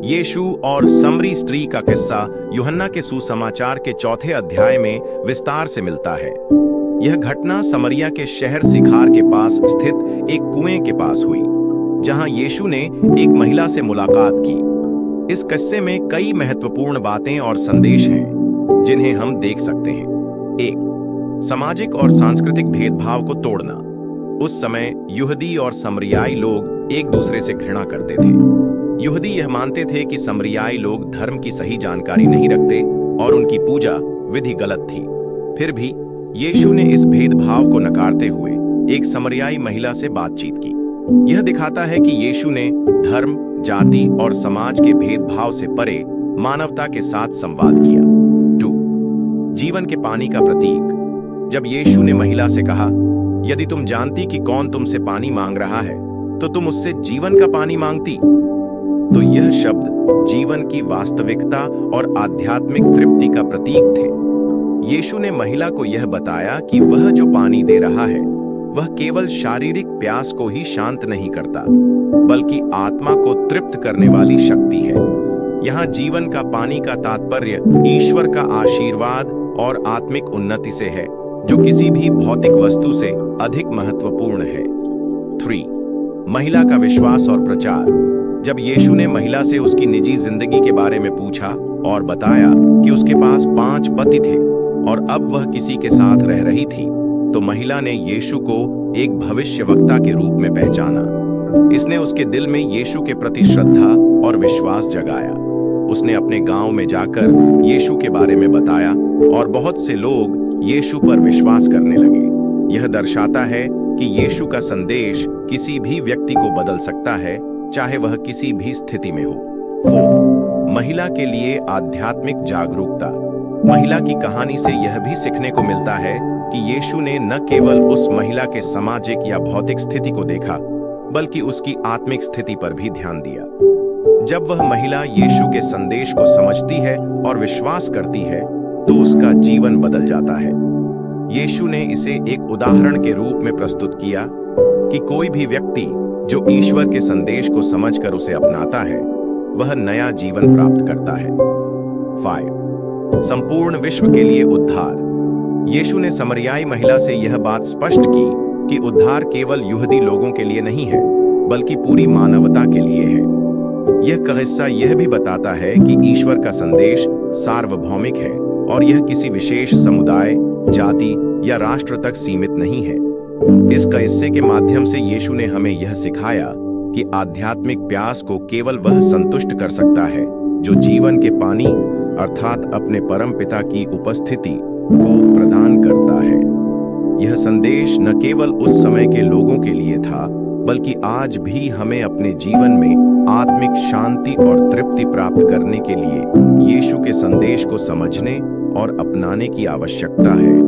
यीशु और समरी स्त्री का किस्सा यूहन्ना के सुसमाचार के 4 अध्याय में विस्तार से मिलता है। यह घटना समरिया के शहर सिखार के पास स्थित एक कुएं के पास हुई, जहां यीशु ने एक महिला से मुलाकात की। इस किस्से में कई महत्वपूर्ण बातें और संदेश हैं जिन्हें हम देख सकते हैं। 1. सामाजिक और सांस्कृतिक भेदभाव को तोड़ना। उस समय यहूदी और समरियाई लोग एक दूसरे से घृणा करते थे। यहूदी यह मानते थे कि समरियाई लोग धर्म की सही जानकारी नहीं रखते और उनकी पूजा विधि गलत थी। फिर भी यीशु ने इस भेदभाव को नकारते हुए एक समरियाई महिला से बातचीत की। यह दिखाता है कि यीशु ने धर्म, जाति और समाज के भेदभाव से परे मानवता के साथ संवाद किया। 2. जीवन के पानी का प्रतीक। जब यीशु ने महिला से कहा, यदि तुम जानती कि कौन तुमसे पानी मांग रहा है तो तुम उससे जीवन का पानी मांगती, तो यह शब्द जीवन की वास्तविकता और आध्यात्मिक तृप्ति का प्रतीक थे। यीशु ने महिला को यह बताया कि वह जो पानी दे रहा है वह केवल शारीरिक प्यास को ही शांत नहीं करता, बल्कि आत्मा को तृप्त करने वाली शक्ति है। यहाँ जीवन का पानी का तात्पर्य ईश्वर का आशीर्वाद और आत्मिक उन्नति से है, जो किसी भी भौतिक वस्तु से अधिक महत्वपूर्ण है। 3. महिला का विश्वास और प्रचार। जब यीशु ने महिला से उसकी निजी जिंदगी के बारे में पूछा और बताया कि उसके पास 5 पति थे और अब वह किसी के साथ रह रही थी, तो महिला ने यीशु को एक भविष्यवक्ता के रूप में पहचाना। इसने उसके दिल में यीशु के प्रति श्रद्धा और विश्वास जगाया। उसने अपने गांव में जाकर यीशु के बारे में बताया और बहुत से लोग यीशु पर विश्वास करने लगे। यह दर्शाता है कि यीशु का संदेश किसी भी व्यक्ति को बदल सकता है, चाहे वह किसी भी स्थिति में हो। 4. महिला के लिए आध्यात्मिक जागरूकता। महिला की कहानी से यह भी सीखने को मिलता है कि यीशु ने न केवल उस महिला के सामाजिक या भौतिक स्थिति को देखा, बल्कि उसकी आत्मिक स्थिति पर भी ध्यान दिया। जब वह महिला यीशु के संदेश को समझती है और विश्वास करती है, तो उसका जीवन बदल जाता है। यीशु ने इसे एक उदाहरण के रूप में प्रस्तुत किया कि कोई भी व्यक्ति जो ईश्वर के संदेश को समझकर उसे अपनाता है, वह नया जीवन प्राप्त करता है। 5. संपूर्ण विश्व के लिए उद्धार। यीशु ने समरियाई महिला से यह बात स्पष्ट की कि उद्धार केवल यहूदी लोगों के लिए नहीं है, बल्कि पूरी मानवता के लिए है। यह किस्सा यह भी बताता है कि ईश्वर का संदेश सार्वभौमिक है और यह किसी विशेष समुदाय, जाति या राष्ट्र तक सीमित नहीं है। इस किस्से के माध्यम से यीशु ने हमें यह सिखाया कि आध्यात्मिक प्यास को केवल वह संतुष्ट कर सकता है जो जीवन के पानी अर्थात अपने परम पिता की उपस्थिति को प्रदान करता है। यह संदेश न केवल उस समय के लोगों के लिए था, बल्कि आज भी हमें अपने जीवन में आत्मिक शांति और तृप्ति प्राप्त करने के लिए यीशु के संदेश को समझने और अपनाने की आवश्यकता है।